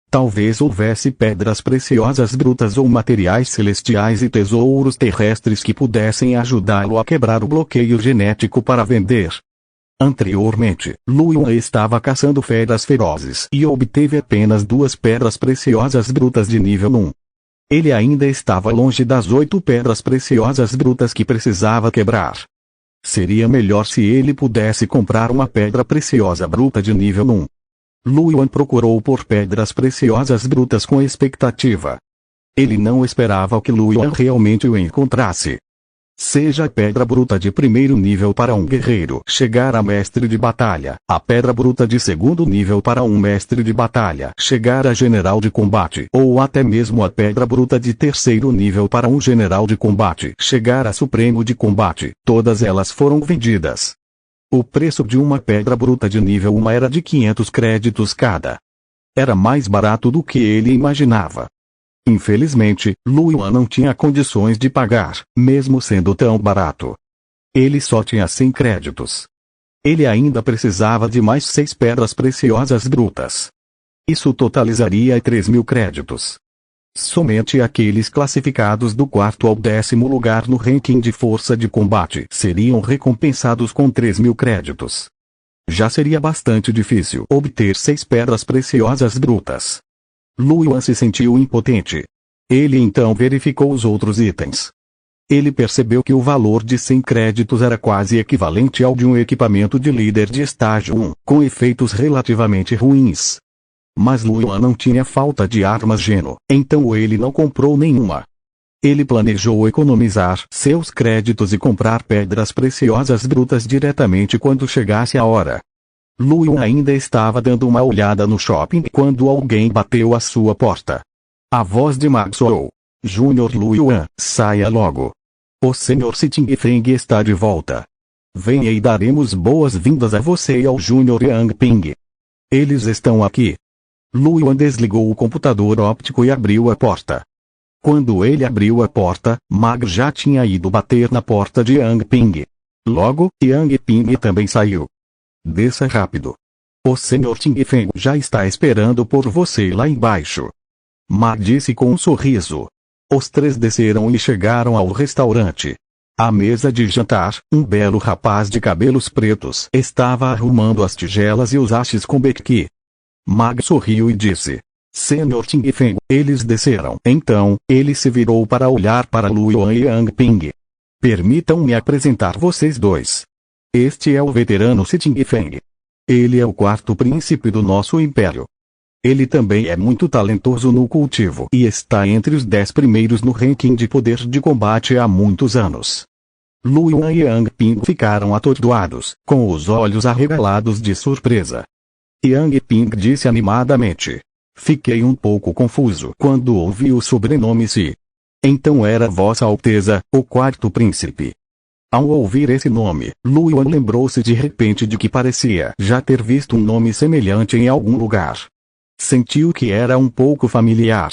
Talvez houvesse pedras preciosas brutas ou materiais celestiais e tesouros terrestres que pudessem ajudá-lo a quebrar o bloqueio genético para vender. Anteriormente, Lu Yuan estava caçando feras ferozes e obteve apenas 2 pedras preciosas brutas de nível 1. Ele ainda estava longe das 8 pedras preciosas brutas que precisava quebrar. Seria melhor se ele pudesse comprar uma pedra preciosa bruta de nível 1. Lu Yuan procurou por pedras preciosas brutas com expectativa. Ele não esperava que Lu Yuan realmente o encontrasse. Seja a pedra bruta de primeiro nível para um guerreiro chegar a mestre de batalha, a pedra bruta de segundo nível para um mestre de batalha chegar a general de combate, ou até mesmo a pedra bruta de terceiro nível para um general de combate chegar a supremo de combate, todas elas foram vendidas. O preço de uma pedra bruta de nível 1 era de 500 créditos cada. Era mais barato do que ele imaginava. Infelizmente, Lu Yuan não tinha condições de pagar, mesmo sendo tão barato. Ele só tinha 100 créditos. Ele ainda precisava de mais 6 pedras preciosas brutas. Isso totalizaria 3.000 créditos. Somente aqueles classificados do 4º ao 10º lugar no ranking de força de combate seriam recompensados com 3.000 créditos. Já seria bastante difícil obter 6 pedras preciosas brutas. Lu Yuan se sentiu impotente. Ele então verificou os outros itens. Ele percebeu que o valor de 100 créditos era quase equivalente ao de um equipamento de líder de estágio 1, com efeitos relativamente ruins. Mas Lu Yuan não tinha falta de armas Geno, então ele não comprou nenhuma. Ele planejou economizar seus créditos e comprar pedras preciosas brutas diretamente quando chegasse a hora. Lu Yuan ainda estava dando uma olhada no shopping quando alguém bateu à sua porta. A voz de Maxwell. Júnior Lu Yuan, saia logo. O Sr. Si Ting-Feng está de volta. Venha e daremos boas-vindas a você e ao Júnior Yang Ping. Eles estão aqui. Lu Yuan desligou o computador óptico e abriu a porta. Quando ele abriu a porta, Mag já tinha ido bater na porta de Yang Ping. Logo, Yang Ping também saiu. Desça rápido. O Sr. Ting-Feng já está esperando por você lá embaixo. Mag disse com um sorriso. Os 3 desceram e chegaram ao restaurante. À mesa de jantar, um belo rapaz de cabelos pretos estava arrumando as tigelas e os hastes com bequi. Mag sorriu e disse. Sr. Ting-Feng, eles desceram. Então, ele se virou para olhar para Lu Yuan e Yang Ping. Permitam-me apresentar vocês dois. Este é o veterano Si Ting-Feng. Ele é o 4º príncipe do nosso império. Ele também é muito talentoso no cultivo e está entre os 10 primeiros no ranking de poder de combate há muitos anos. Lu Yuan e Yang Ping ficaram atordoados, com os olhos arregalados de surpresa. Yang Ping disse animadamente. Fiquei um pouco confuso quando ouvi o sobrenome Si. Então era Vossa Alteza, o 4º príncipe. Ao ouvir esse nome, Lu Yuan lembrou-se de repente de que parecia já ter visto um nome semelhante em algum lugar. Sentiu que era um pouco familiar.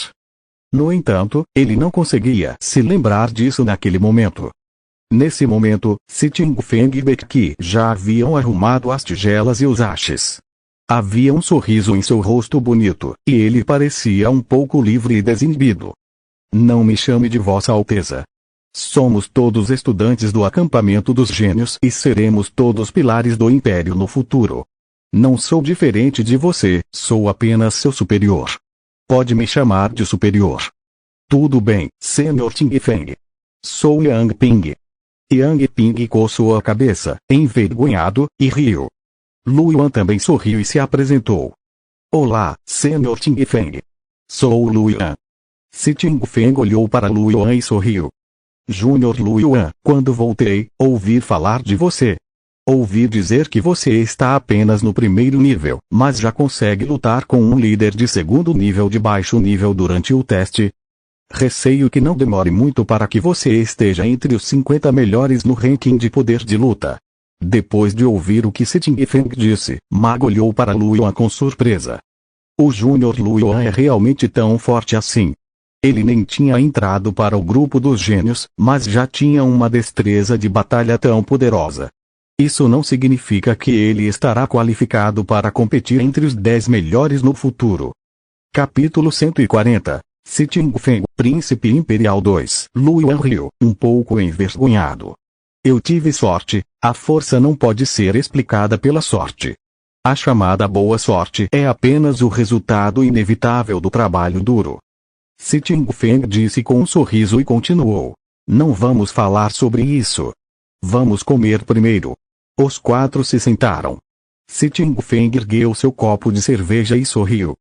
No entanto, ele não conseguia se lembrar disso naquele momento. Nesse momento, Si Ting-Feng e Beqi já haviam arrumado as tigelas e os hastes. Havia um sorriso em seu rosto bonito, e ele parecia um pouco livre e desinibido. Não me chame de Vossa Alteza. Somos todos estudantes do acampamento dos gênios e seremos todos pilares do Império no futuro. Não sou diferente de você, sou apenas seu superior. Pode me chamar de superior. Tudo bem, Sr. Ting-Feng. Sou Yang Ping. Yang Ping coçou a cabeça, envergonhado, e riu. Lu Yuan também sorriu e se apresentou. Olá, Sr. Ting-Feng. Sou Lu Yuan. Si Ting-Feng olhou para Lu Yuan e sorriu. Júnior Lu Yuan, quando voltei, ouvi falar de você. Ouvi dizer que você está apenas no 1º nível, mas já consegue lutar com um líder de 2º nível de baixo nível durante o teste. Receio que não demore muito para que você esteja entre os 50 melhores no ranking de poder de luta. Depois de ouvir o que Si Ting-Feng disse, Mag olhou para Lu Yuan com surpresa. O Júnior Lu Yuan é realmente tão forte assim? Ele nem tinha entrado para o grupo dos gênios, mas já tinha uma destreza de batalha tão poderosa. Isso não significa que ele estará qualificado para competir entre os 10 melhores no futuro. Capítulo 140. Si Ting-Feng, Príncipe Imperial 2. Lu Yuan riu, um pouco envergonhado. Eu tive sorte. A força não pode ser explicada pela sorte. A chamada boa sorte é apenas o resultado inevitável do trabalho duro. Si Ting-Feng disse com um sorriso e continuou. Não vamos falar sobre isso. Vamos comer primeiro. Os 4 se sentaram. Si Ting-Feng ergueu seu copo de cerveja e sorriu.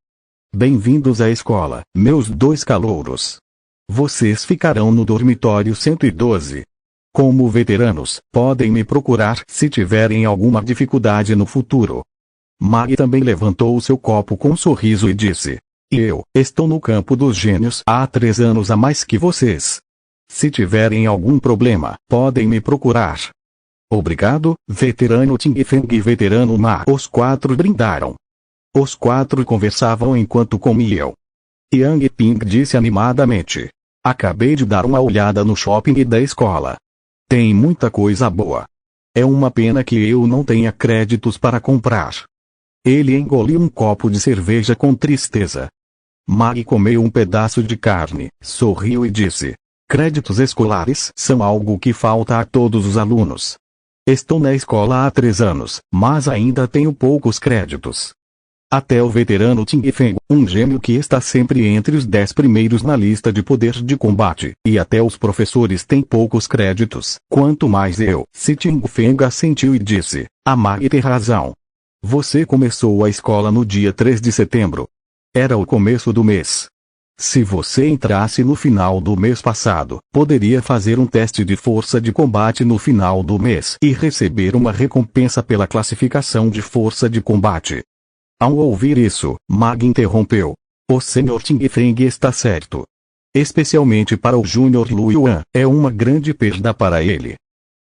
Bem-vindos à escola, meus 2 calouros. Vocês ficarão no dormitório 112. Como veteranos, podem me procurar se tiverem alguma dificuldade no futuro. Mag também levantou seu copo com um sorriso e disse. Eu estou no campo dos gênios há 3 anos a mais que vocês. Se tiverem algum problema, podem me procurar. Obrigado, veterano Ting-Feng e veterano Ma. Os 4 brindaram. Os 4 conversavam enquanto comiam. Yang Ping disse animadamente. Acabei de dar uma olhada no shopping da escola. Tem muita coisa boa. É uma pena que eu não tenha créditos para comprar. Ele engoliu um copo de cerveja com tristeza. Mag comeu um pedaço de carne, sorriu e disse. Créditos escolares são algo que falta a todos os alunos. Estou na escola há 3 anos, mas ainda tenho poucos créditos. Até o veterano Ting-Feng, um gênio que está sempre entre os 10 primeiros na lista de poder de combate, e até os professores têm poucos créditos, quanto mais eu. Si Ting-Feng assentiu e disse, a Mag tem razão. Você começou a escola no dia 3 de setembro. Era o começo do mês. Se você entrasse no final do mês passado, poderia fazer um teste de força de combate no final do mês e receber uma recompensa pela classificação de força de combate. Ao ouvir isso, Mag interrompeu. O Sr. Ting-Feng está certo. Especialmente para o Júnior Lu Yuan, é uma grande perda para ele.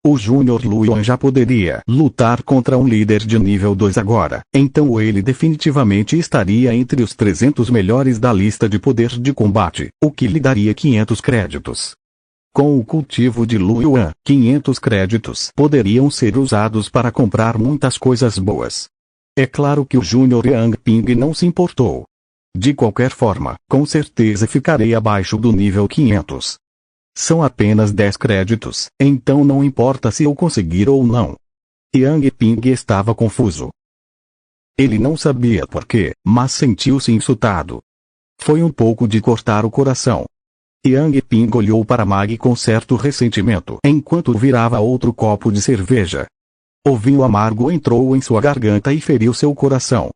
O Júnior Lu Yuan já poderia lutar contra um líder de nível 2 agora, então ele definitivamente estaria entre os 300 melhores da lista de poder de combate, o que lhe daria 500 créditos. Com o cultivo de Lu Yuan, 500 créditos poderiam ser usados para comprar muitas coisas boas. É claro que o Júnior Yang Ping não se importou. De qualquer forma, com certeza ficarei abaixo do nível 500. São apenas 10 créditos, então não importa se eu conseguir ou não. Yang Ping estava confuso. Ele não sabia por quê, mas sentiu-se insultado. Foi um pouco de cortar o coração. Yang Ping olhou para Mag com certo ressentimento enquanto virava outro copo de cerveja. O vinho amargo entrou em sua garganta e feriu seu coração.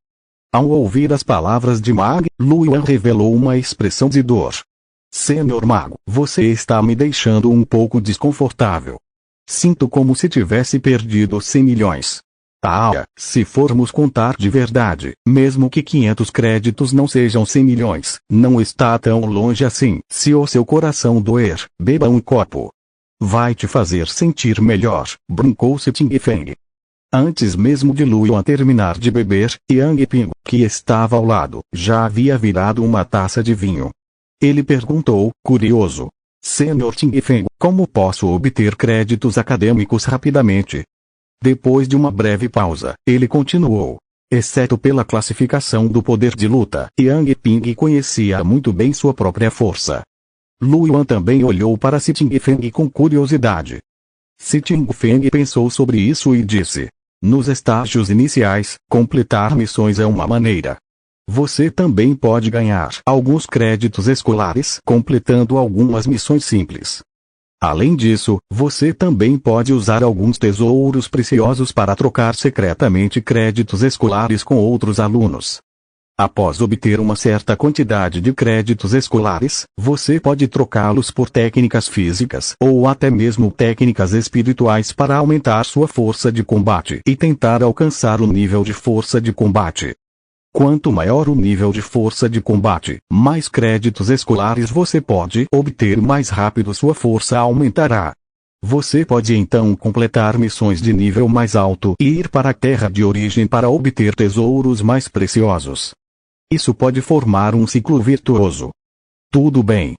Ao ouvir as palavras de Mag, Lu Yuan revelou uma expressão de dor. Senhor Mago, você está me deixando um pouco desconfortável. Sinto como se tivesse perdido 100 milhões. Se formos contar de verdade, mesmo que 500 créditos não sejam 100 milhões, não está tão longe assim. Se o seu coração doer, beba um copo. Vai te fazer sentir melhor, brincou-se Ting-Feng. Antes mesmo de Lu Yuan terminar de beber, Yang Ping, que estava ao lado, já havia virado uma taça de vinho. Ele perguntou, curioso. Senhor Ting-Feng, como posso obter créditos acadêmicos rapidamente? Depois de uma breve pausa, ele continuou. Exceto pela classificação do poder de luta, Yang Ping conhecia muito bem sua própria força. Lu Yuan também olhou para Si Ting-Feng com curiosidade. Si Ting-Feng pensou sobre isso e disse. Nos estágios iniciais, completar missões é uma maneira. Você também pode ganhar alguns créditos escolares completando algumas missões simples. Além disso, você também pode usar alguns tesouros preciosos para trocar secretamente créditos escolares com outros alunos. Após obter uma certa quantidade de créditos escolares, você pode trocá-los por técnicas físicas ou até mesmo técnicas espirituais para aumentar sua força de combate e tentar alcançar o nível de força de combate. Quanto maior o nível de força de combate, mais créditos escolares você pode obter, mais rápido sua força aumentará. Você pode então completar missões de nível mais alto e ir para a terra de origem para obter tesouros mais preciosos. Isso pode formar um ciclo virtuoso. Tudo bem.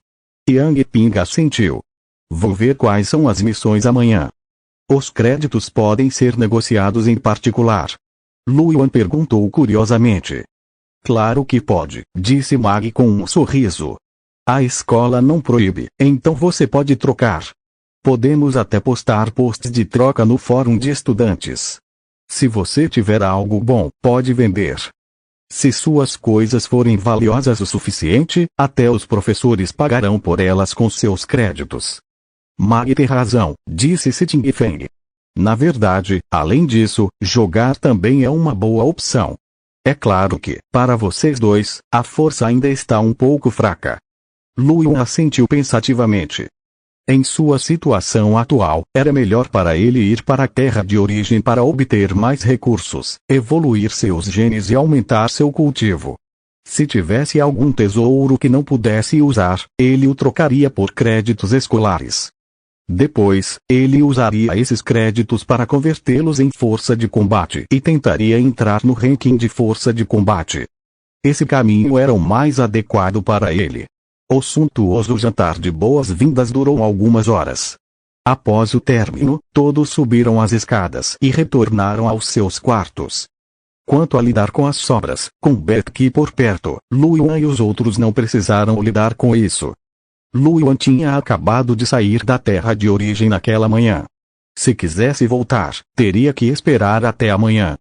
Yang Ping assentiu. Vou ver quais são as missões amanhã. Os créditos podem ser negociados em particular? Luan perguntou curiosamente. Claro que pode, disse Mag com um sorriso. A escola não proíbe, então você pode trocar. Podemos até postar posts de troca no fórum de estudantes. Se você tiver algo bom, pode vender. Se suas coisas forem valiosas o suficiente, até os professores pagarão por elas com seus créditos. Mag tem razão, disse Siting Feng. Na verdade, além disso, jogar também é uma boa opção. É claro que, para vocês dois, a força ainda está um pouco fraca. Luan assentiu pensativamente. Em sua situação atual, era melhor para ele ir para a terra de origem para obter mais recursos, evoluir seus genes e aumentar seu cultivo. Se tivesse algum tesouro que não pudesse usar, ele o trocaria por créditos escolares. Depois, ele usaria esses créditos para convertê-los em força de combate e tentaria entrar no ranking de força de combate. Esse caminho era o mais adequado para ele. O suntuoso jantar de boas-vindas durou algumas horas. Após o término, todos subiram as escadas e retornaram aos seus quartos. Quanto a lidar com as sobras, com Becky por perto, Luan e os outros não precisaram lidar com isso. Luan tinha acabado de sair da terra de origem naquela manhã. Se quisesse voltar, teria que esperar até amanhã.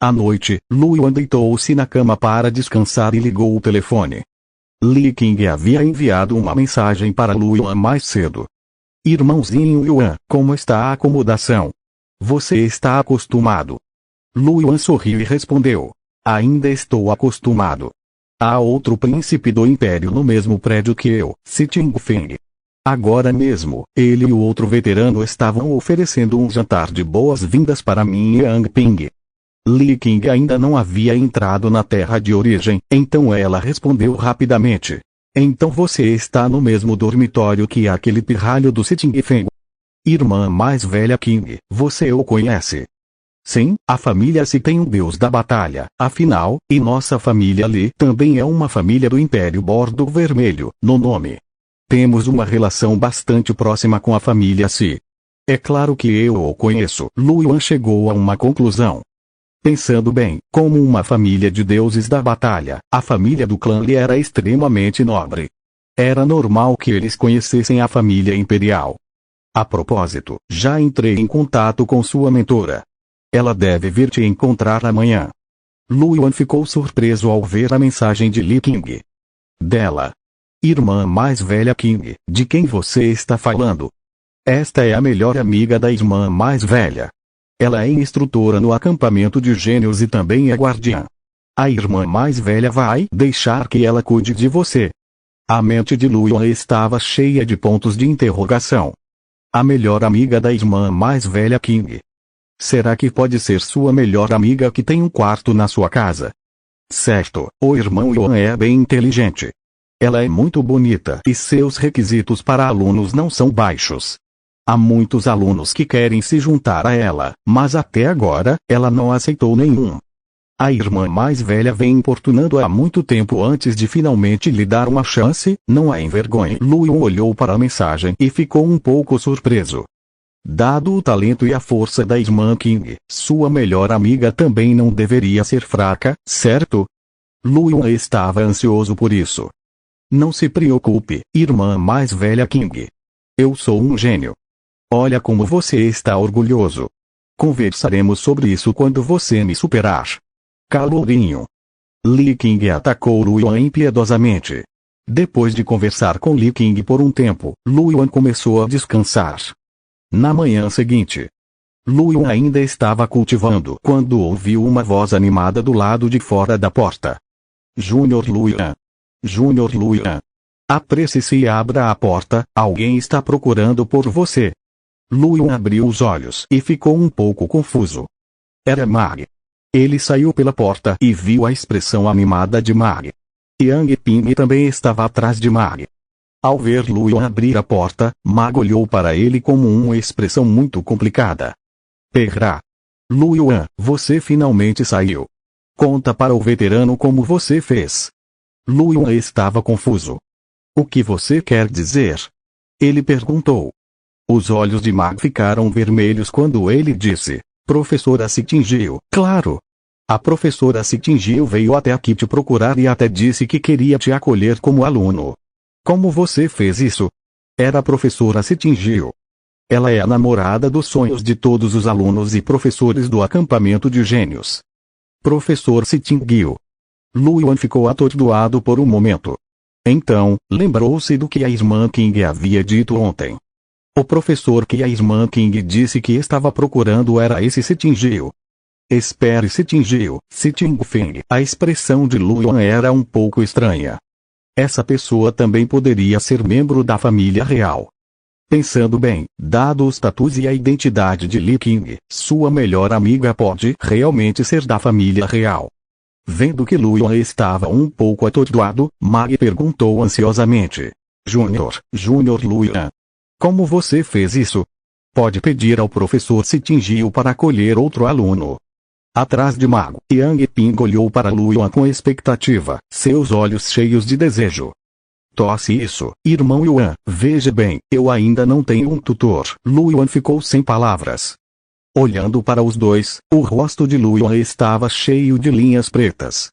À noite, Luan deitou-se na cama para descansar e ligou o telefone. Li King havia enviado uma mensagem para Luan mais cedo. Irmãozinho Yuan, como está a acomodação? Você está acostumado? Luan sorriu e respondeu. Ainda estou acostumado. Há outro príncipe do império no mesmo prédio que eu, Siting Feng. Agora mesmo, ele e o outro veterano estavam oferecendo um jantar de boas-vindas para mim e Yang Ping. Li King ainda não havia entrado na terra de origem, então ela respondeu rapidamente. Então você está no mesmo dormitório que aquele pirralho do Siting Feng. Irmã mais velha King, você o conhece? Sim, a família Se tem um deus da batalha, afinal, e nossa família Li também é uma família do Império Bordo Vermelho, no nome. Temos uma relação bastante próxima com a família Si. É claro que eu o conheço. Luan chegou a uma conclusão. Pensando bem, como uma família de deuses da batalha, a família do clã Li era extremamente nobre. Era normal que eles conhecessem a família imperial. A propósito, já entrei em contato com sua mentora. Ela deve vir te encontrar amanhã. Luan ficou surpreso ao ver a mensagem de Li King. Dela. Irmã mais velha King, de quem você está falando? Esta é a melhor amiga da irmã mais velha. Ela é instrutora no acampamento de gênios e também é guardiã. A irmã mais velha vai deixar que ela cuide de você. A mente de Luan estava cheia de pontos de interrogação. A melhor amiga da irmã mais velha King. Será que pode ser sua melhor amiga que tem um quarto na sua casa? Certo, o irmão Yuan é bem inteligente. Ela é muito bonita e seus requisitos para alunos não são baixos. Há muitos alunos que querem se juntar a ela, mas até agora, ela não aceitou nenhum. A irmã mais velha vem importunando há muito tempo antes de finalmente lhe dar uma chance, não a envergonhe. Luan olhou para a mensagem e ficou um pouco surpreso. Dado o talento e a força da irmã King, sua melhor amiga também não deveria ser fraca, certo? Luan estava ansioso por isso. Não se preocupe, irmã mais velha King. Eu sou um gênio. Olha como você está orgulhoso. Conversaremos sobre isso quando você me superar. Calorinho. Li King atacou Luan impiedosamente. Depois de conversar com Li King por um tempo, Luan começou a descansar. Na manhã seguinte, Luan ainda estava cultivando quando ouviu uma voz animada do lado de fora da porta. Júnior Luan. Júnior Luan. Apresse-se e abra a porta, alguém está procurando por você. Luan abriu os olhos e ficou um pouco confuso. Era Mag. Ele saiu pela porta e viu a expressão animada de Mag. Yang Ping também estava atrás de Mag. Ao ver Luan abrir a porta, Mag olhou para ele com uma expressão muito complicada. Perrá. Luan, você finalmente saiu. Conta para o veterano como você fez. Luan estava confuso. O que você quer dizer? Ele perguntou. Os olhos de Mag ficaram vermelhos quando ele disse: Professora se tingiu. Claro. A professora se tingiu veio até aqui te procurar e até disse que queria te acolher como aluno. Como você fez isso? Era a professora se tingiu. Ela é a namorada dos sonhos de todos os alunos e professores do acampamento de gênios. Professor se tingiu. Luan ficou atordoado por um momento. Então, lembrou-se do que a irmã King havia dito ontem. O professor que a irmã King disse que estava procurando era esse se tingiu. Espere se tingiu, se Ting-Feng. A expressão de Luan era um pouco estranha. Essa pessoa também poderia ser membro da família real. Pensando bem, dado o status e a identidade de Li King, sua melhor amiga pode realmente ser da família real. Vendo que Luan estava um pouco atordoado, Mag perguntou ansiosamente. Júnior Luan. Como você fez isso? Pode pedir ao professor se tingiu para acolher outro aluno. Atrás de Mago, Yang Ping olhou para Luan com expectativa, seus olhos cheios de desejo. Tosse isso, irmão Yuan, veja bem, eu ainda não tenho um tutor. Luan ficou sem palavras. Olhando para os dois, o rosto de Luan estava cheio de linhas pretas.